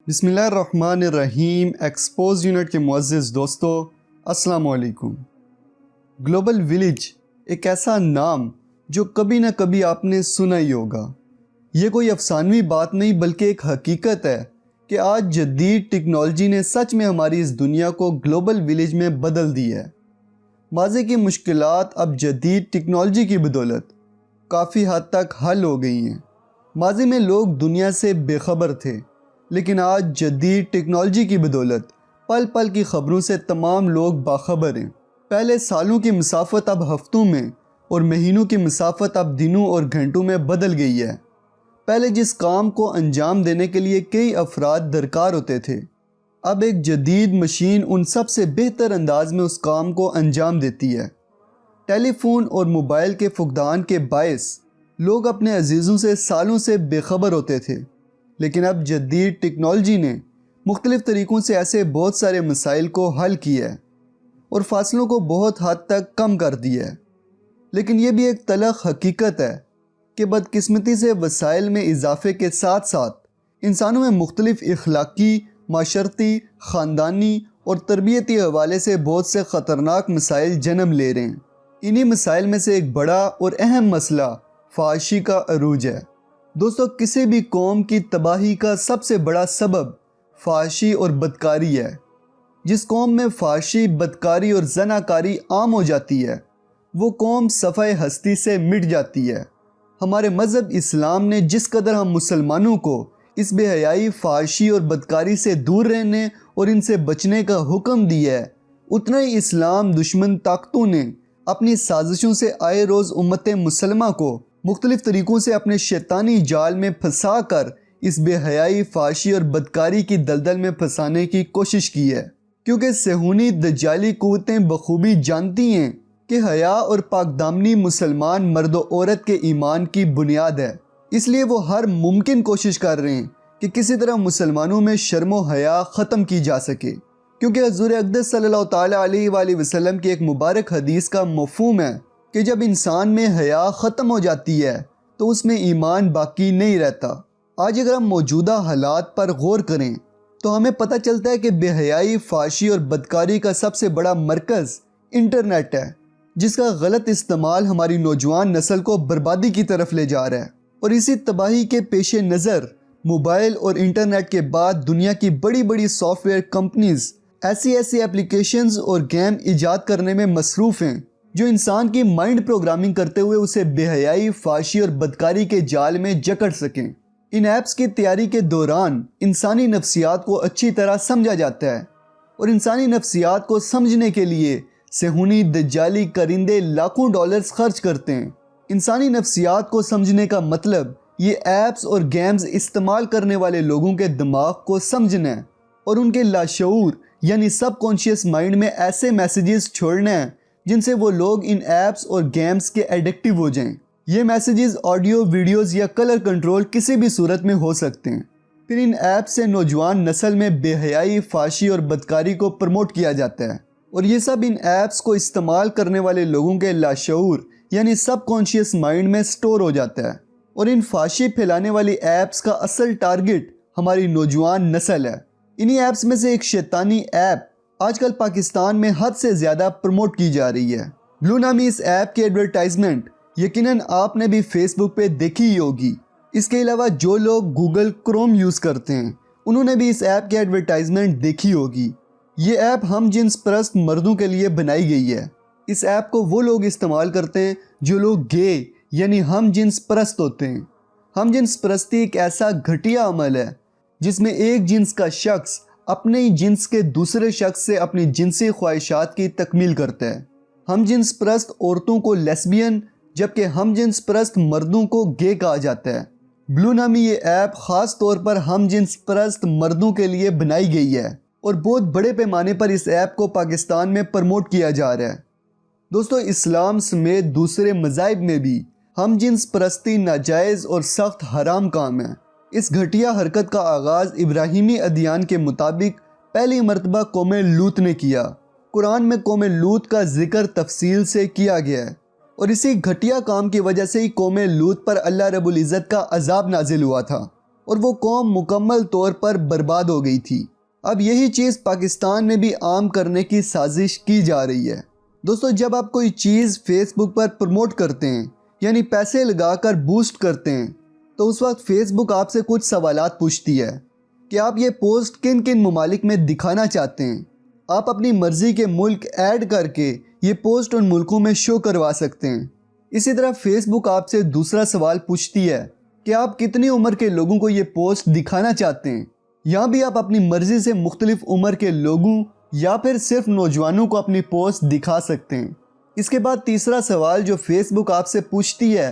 بسم اللہ الرحمن الرحیم۔ ایکسپوز یونٹ کے معزز دوستو، السلام علیکم۔ گلوبل ولیج ایک ایسا نام جو کبھی نہ کبھی آپ نے سنا ہی ہوگا۔ یہ کوئی افسانوی بات نہیں بلکہ ایک حقیقت ہے کہ آج جدید ٹیکنالوجی نے سچ میں ہماری اس دنیا کو گلوبل ولیج میں بدل دی ہے۔ ماضی کی مشکلات اب جدید ٹیکنالوجی کی بدولت کافی حد تک حل ہو گئی ہیں۔ ماضی میں لوگ دنیا سے بے خبر تھے، لیکن آج جدید ٹیکنالوجی کی بدولت پل پل کی خبروں سے تمام لوگ باخبر ہیں۔ پہلے سالوں کی مسافت اب ہفتوں میں اور مہینوں کی مسافت اب دنوں اور گھنٹوں میں بدل گئی ہے۔ پہلے جس کام کو انجام دینے کے لیے کئی افراد درکار ہوتے تھے، اب ایک جدید مشین ان سب سے بہتر انداز میں اس کام کو انجام دیتی ہے۔ ٹیلی فون اور موبائل کے فقدان کے باعث لوگ اپنے عزیزوں سے سالوں سے بے خبر ہوتے تھے، لیکن اب جدید ٹیکنالوجی نے مختلف طریقوں سے ایسے بہت سارے مسائل کو حل کیا ہے اور فاصلوں کو بہت حد تک کم کر دیا ہے۔ لیکن یہ بھی ایک تلخ حقیقت ہے کہ بدقسمتی سے وسائل میں اضافے کے ساتھ ساتھ انسانوں میں مختلف اخلاقی، معاشرتی، خاندانی اور تربیتی حوالے سے بہت سے خطرناک مسائل جنم لے رہے ہیں۔ انہی مسائل میں سے ایک بڑا اور اہم مسئلہ فحاشی کا عروج ہے۔ دوستو، کسی بھی قوم کی تباہی کا سب سے بڑا سبب فحاشی اور بدکاری ہے۔ جس قوم میں فحاشی، بدکاری اور زناکاری عام ہو جاتی ہے، وہ قوم صفحہ ہستی سے مٹ جاتی ہے۔ ہمارے مذہب اسلام نے جس قدر ہم مسلمانوں کو اس بے حیائی، فحاشی اور بدکاری سے دور رہنے اور ان سے بچنے کا حکم دیا ہے، اتنا ہی اسلام دشمن طاقتوں نے اپنی سازشوں سے آئے روز امت مسلمہ کو مختلف طریقوں سے اپنے شیطانی جال میں پھنسا کر اس بے حیائی، فحاشی اور بدکاری کی دلدل میں پھنسانے کی کوشش کی ہے، کیونکہ صہیونی دجالی قوتیں بخوبی جانتی ہیں کہ حیا اور پاک دامنی مسلمان مرد و عورت کے ایمان کی بنیاد ہے۔ اس لیے وہ ہر ممکن کوشش کر رہے ہیں کہ کسی طرح مسلمانوں میں شرم و حیا ختم کی جا سکے، کیونکہ حضور اقدس صلی اللہ تعالیٰ علیہ وآلہ وسلم کی ایک مبارک حدیث کا مفہوم ہے کہ جب انسان میں حیا ختم ہو جاتی ہے تو اس میں ایمان باقی نہیں رہتا۔ آج اگر ہم موجودہ حالات پر غور کریں تو ہمیں پتہ چلتا ہے کہ بے حیائی، فحاشی اور بدکاری کا سب سے بڑا مرکز انٹرنیٹ ہے، جس کا غلط استعمال ہماری نوجوان نسل کو بربادی کی طرف لے جا رہا ہے۔ اور اسی تباہی کے پیش نظر موبائل اور انٹرنیٹ کے بعد دنیا کی بڑی بڑی سافٹ ویئر کمپنیز ایسی ایپلیکیشنز اور گیم ایجاد کرنے میں مصروف ہیں جو انسان کی مائنڈ پروگرامنگ کرتے ہوئے اسے بے حیائی، فحاشی اور بدکاری کے جال میں جکڑ سکیں۔ ان ایپس کی تیاری کے دوران انسانی نفسیات کو اچھی طرح سمجھا جاتا ہے، اور انسانی نفسیات کو سمجھنے کے لیے صہیونی دجالی کرندے لاکھوں ڈالرز خرچ کرتے ہیں۔ انسانی نفسیات کو سمجھنے کا مطلب یہ ایپس اور گیمز استعمال کرنے والے لوگوں کے دماغ کو سمجھنا ہے اور ان کے لاشعور یعنی سب کانشیس مائنڈ میں ایسے میسیجز چھوڑنا ہے جن سے وہ لوگ ان ایپس اور گیمز کے ایڈکٹیو ہو جائیں۔ یہ میسیجز آڈیو، ویڈیوز یا کلر کنٹرول کسی بھی صورت میں ہو سکتے ہیں۔ پھر ان ایپس سے نوجوان نسل میں بے حیائی، فحاشی اور بدکاری کو پروموٹ کیا جاتا ہے، اور یہ سب ان ایپس کو استعمال کرنے والے لوگوں کے لاشعور یعنی سب کانشیس مائنڈ میں سٹور ہو جاتا ہے، اور ان فحاشی پھیلانے والی ایپس کا اصل ٹارگٹ ہماری نوجوان نسل ہے۔ انہی ایپس میں سے ایک شیطانی ایپ آج کل پاکستان میں حد سے زیادہ پروموٹ کی جا رہی ہے۔ بلو نامی اس ایپ کی ایڈورٹائزمنٹ یقیناً آپ نے بھی فیس بک پہ دیکھی ہی ہوگی۔ اس کے علاوہ جو لوگ گوگل کروم یوز کرتے ہیں انہوں نے بھی اس ایپ کی ایڈورٹائزمنٹ دیکھی ہوگی۔ یہ ایپ ہم جنس پرست مردوں کے لیے بنائی گئی ہے۔ اس ایپ کو وہ لوگ استعمال کرتے ہیں جو لوگ گے یعنی ہم جنس پرست ہوتے ہیں۔ ہم جنس پرستی ایک ایسا گھٹیا عمل ہے جس میں ایک جنس کا شخص اپنے ہی جنس کے دوسرے شخص سے اپنی جنسی خواہشات کی تکمیل کرتا ہے۔ ہم جنس پرست عورتوں کو لیسبین جبکہ ہم جنس پرست مردوں کو گے کہا جاتا ہے۔ بلو نامی یہ ایپ خاص طور پر ہم جنس پرست مردوں کے لیے بنائی گئی ہے، اور بہت بڑے پیمانے پر اس ایپ کو پاکستان میں پروموٹ کیا جا رہا ہے۔ دوستو، اسلام سمیت دوسرے مذاہب میں بھی ہم جنس پرستی ناجائز اور سخت حرام کام ہے۔ اس گھٹیا حرکت کا آغاز ابراہیمی ادیان کے مطابق پہلی مرتبہ قوم لوط نے کیا۔ قرآن میں قوم لوط کا ذکر تفصیل سے کیا گیا ہے، اور اسی گھٹیا کام کی وجہ سے ہی قوم لوط پر اللہ رب العزت کا عذاب نازل ہوا تھا، اور وہ قوم مکمل طور پر برباد ہو گئی تھی۔ اب یہی چیز پاکستان میں بھی عام کرنے کی سازش کی جا رہی ہے۔ دوستو، جب آپ کوئی چیز فیس بک پر پروموٹ کرتے ہیں، یعنی پیسے لگا کر بوسٹ کرتے ہیں، تو اس وقت فیس بک آپ سے کچھ سوالات پوچھتی ہے کہ آپ یہ پوسٹ کن کن ممالک میں دکھانا چاہتے ہیں۔ آپ اپنی مرضی کے ملک ایڈ کر کے یہ پوسٹ ان ملکوں میں شو کروا سکتے ہیں۔ اسی طرح فیس بک آپ سے دوسرا سوال پوچھتی ہے کہ آپ کتنی عمر کے لوگوں کو یہ پوسٹ دکھانا چاہتے ہیں۔ یہاں بھی آپ اپنی مرضی سے مختلف عمر کے لوگوں یا پھر صرف نوجوانوں کو اپنی پوسٹ دکھا سکتے ہیں۔ اس کے بعد تیسرا سوال جو فیس بک آپ سے پوچھتی ہے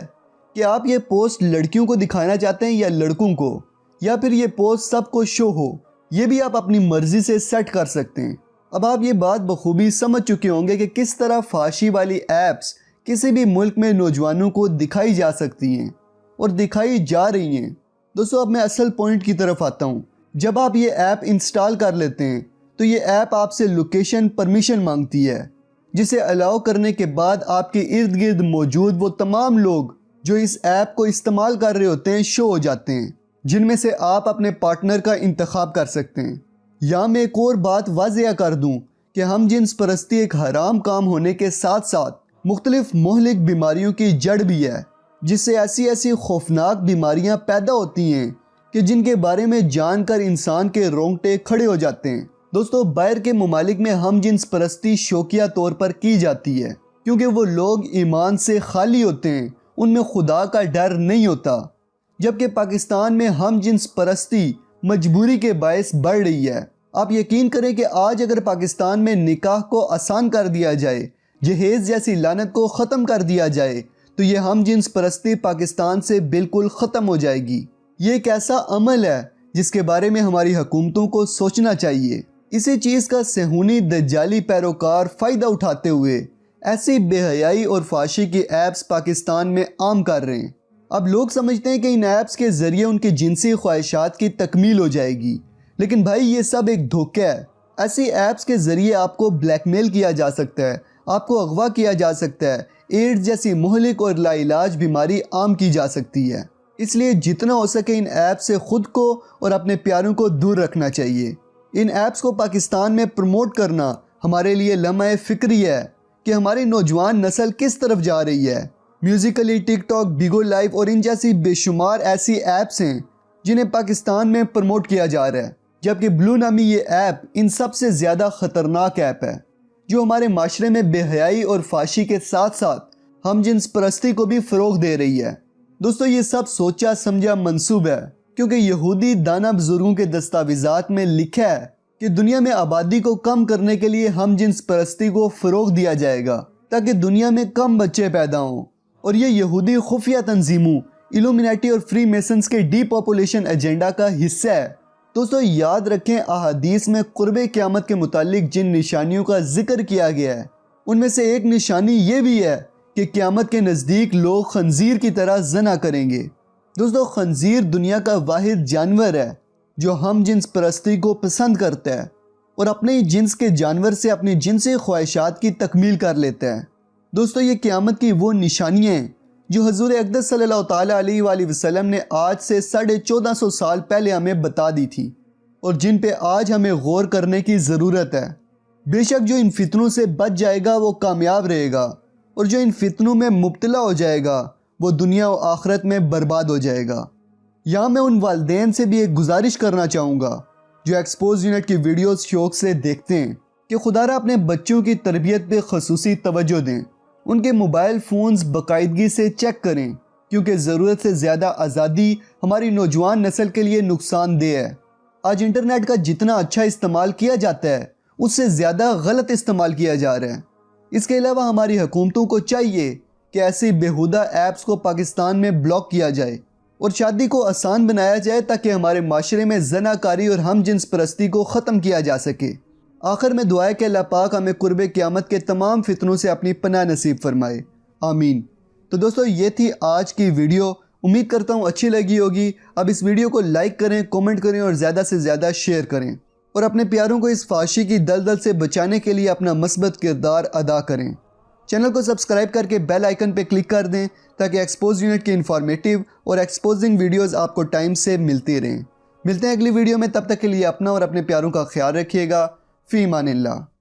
کہ آپ یہ پوسٹ لڑکیوں کو دکھانا چاہتے ہیں یا لڑکوں کو، یا پھر یہ پوسٹ سب کو شو ہو، یہ بھی آپ اپنی مرضی سے سیٹ کر سکتے ہیں۔ اب آپ یہ بات بخوبی سمجھ چکے ہوں گے کہ کس طرح فحاشی والی ایپس کسی بھی ملک میں نوجوانوں کو دکھائی جا سکتی ہیں اور دکھائی جا رہی ہیں۔ دوستو، اب میں اصل پوائنٹ کی طرف آتا ہوں۔ جب آپ یہ ایپ انسٹال کر لیتے ہیں تو یہ ایپ آپ سے لوکیشن پرمیشن مانگتی ہے، جسے الاؤ کرنے کے بعد آپ کے ارد گرد موجود وہ تمام لوگ جو اس ایپ کو استعمال کر رہے ہوتے ہیں شو ہو جاتے ہیں، جن میں سے آپ اپنے پارٹنر کا انتخاب کر سکتے ہیں۔ یہاں میں ایک اور بات واضح کر دوں کہ ہم جنس پرستی ایک حرام کام ہونے کے ساتھ ساتھ مختلف مہلک بیماریوں کی جڑ بھی ہے، جس سے ایسی خوفناک بیماریاں پیدا ہوتی ہیں کہ جن کے بارے میں جان کر انسان کے رونگٹے کھڑے ہو جاتے ہیں۔ دوستو، باہر کے ممالک میں ہم جنس پرستی شوقیہ طور پر کی جاتی ہے کیونکہ وہ لوگ ایمان سے خالی ہوتے ہیں، ان میں خدا کا ڈر نہیں ہوتا، جبکہ پاکستان میں ہم جنس پرستی مجبوری کے باعث بڑھ رہی ہے۔ آپ یقین کریں کہ آج اگر پاکستان میں نکاح کو آسان کر دیا جائے، جہیز جیسی لعنت کو ختم کر دیا جائے، تو یہ ہم جنس پرستی پاکستان سے بالکل ختم ہو جائے گی۔ یہ ایک ایسا عمل ہے جس کے بارے میں ہماری حکومتوں کو سوچنا چاہیے۔ اسی چیز کا صہیونی دجالی پیروکار فائدہ اٹھاتے ہوئے ایسی بے حیائی اور فحاشی کی ایپس پاکستان میں عام کر رہے ہیں۔ اب لوگ سمجھتے ہیں کہ ان ایپس کے ذریعے ان کی جنسی خواہشات کی تکمیل ہو جائے گی، لیکن بھائی یہ سب ایک دھوکہ ہے۔ ایسی ایپس کے ذریعے آپ کو بلیک میل کیا جا سکتا ہے، آپ کو اغوا کیا جا سکتا ہے، ایڈز جیسی مہلک اور لا علاج بیماری عام کی جا سکتی ہے۔ اس لیے جتنا ہو سکے ان ایپ سے خود کو اور اپنے پیاروں کو دور رکھنا چاہیے۔ ان ایپس کو پاکستان میں پروموٹ کرنا ہمارے لیے لمحہ فکری ہے کہ ہماری نوجوان نسل کس طرف جا رہی ہے۔ میوزیکلی، ٹک ٹاک، بیگو لائف اور ان جیسی بے شمار ایسی ایپس ہیں جنہیں پاکستان میں پروموٹ کیا جا رہا ہے، جبکہ بلو نامی یہ ایپ ان سب سے زیادہ خطرناک ایپ ہے جو ہمارے معاشرے میں بے حیائی اور فحاشی کے ساتھ ساتھ ہم جنس پرستی کو بھی فروغ دے رہی ہے۔ دوستو، یہ سب سوچا سمجھا منصوب ہے کیونکہ یہودی دانا بزرگوں کے دستاویزات میں لکھا ہے کہ دنیا میں آبادی کو کم کرنے کے لیے ہم جنس پرستی کو فروغ دیا جائے گا تاکہ دنیا میں کم بچے پیدا ہوں، اور یہ یہودی خفیہ تنظیموں، ایلومیناٹی اور فری میسنز کے ڈی پاپولیشن ایجنڈا کا حصہ ہے۔ دوستو، یاد رکھیں احادیث میں قرب قیامت کے متعلق جن نشانیوں کا ذکر کیا گیا ہے ان میں سے ایک نشانی یہ بھی ہے کہ قیامت کے نزدیک لوگ خنزیر کی طرح زنا کریں گے۔ دوستو، خنزیر دنیا کا واحد جانور ہے جو ہم جنس پرستی کو پسند کرتا ہے اور اپنے جنس کے جانور سے اپنی جنسی خواہشات کی تکمیل کر لیتا ہے۔ دوستو، یہ قیامت کی وہ نشانیاں ہیں جو حضور اقدس صلی اللہ تعالیٰ علیہ وآلہ وسلم نے آج سے 1450 سال پہلے ہمیں بتا دی تھی اور جن پہ آج ہمیں غور کرنے کی ضرورت ہے۔ بے شک جو ان فتنوں سے بچ جائے گا وہ کامیاب رہے گا، اور جو ان فتنوں میں مبتلا ہو جائے گا وہ دنیا و آخرت میں برباد ہو جائے گا۔ یہاں میں ان والدین سے بھی ایک گزارش کرنا چاہوں گا جو ایکسپوز یونٹ کی ویڈیوز شوق سے دیکھتے ہیں کہ خدا را اپنے بچوں کی تربیت پہ خصوصی توجہ دیں، ان کے موبائل فونز باقاعدگی سے چیک کریں، کیونکہ ضرورت سے زیادہ آزادی ہماری نوجوان نسل کے لیے نقصان دہ ہے۔ آج انٹرنیٹ کا جتنا اچھا استعمال کیا جاتا ہے اس سے زیادہ غلط استعمال کیا جا رہا ہے۔ اس کے علاوہ ہماری حکومتوں کو چاہیے کہ ایسی بیہودہ ایپس کو پاکستان میں بلاک کیا جائے اور شادی کو آسان بنایا جائے تاکہ ہمارے معاشرے میں زنا کاری اور ہم جنس پرستی کو ختم کیا جا سکے۔ آخر میں دعا ہے کہ اللہ پاک ہمیں قرب قیامت کے تمام فتنوں سے اپنی پناہ نصیب فرمائے، آمین۔ تو دوستو، یہ تھی آج کی ویڈیو، امید کرتا ہوں اچھی لگی ہوگی۔ اب اس ویڈیو کو لائک کریں، کومنٹ کریں اور زیادہ سے زیادہ شیئر کریں، اور اپنے پیاروں کو اس فحاشی کی دلدل سے بچانے کے لیے اپنا مثبت کردار ادا کریں۔ چینل کو سبسکرائب کر کے بیل آئیکن پہ کلک کر دیں تاکہ ایکسپوز یونٹ کی انفارمیٹیو اور ایکسپوزنگ ویڈیوز آپ کو ٹائم سے ملتی رہیں۔ ملتے ہیں اگلی ویڈیو میں، تب تک کے لیے اپنا اور اپنے پیاروں کا خیال رکھیے گا۔ فی امان اللہ۔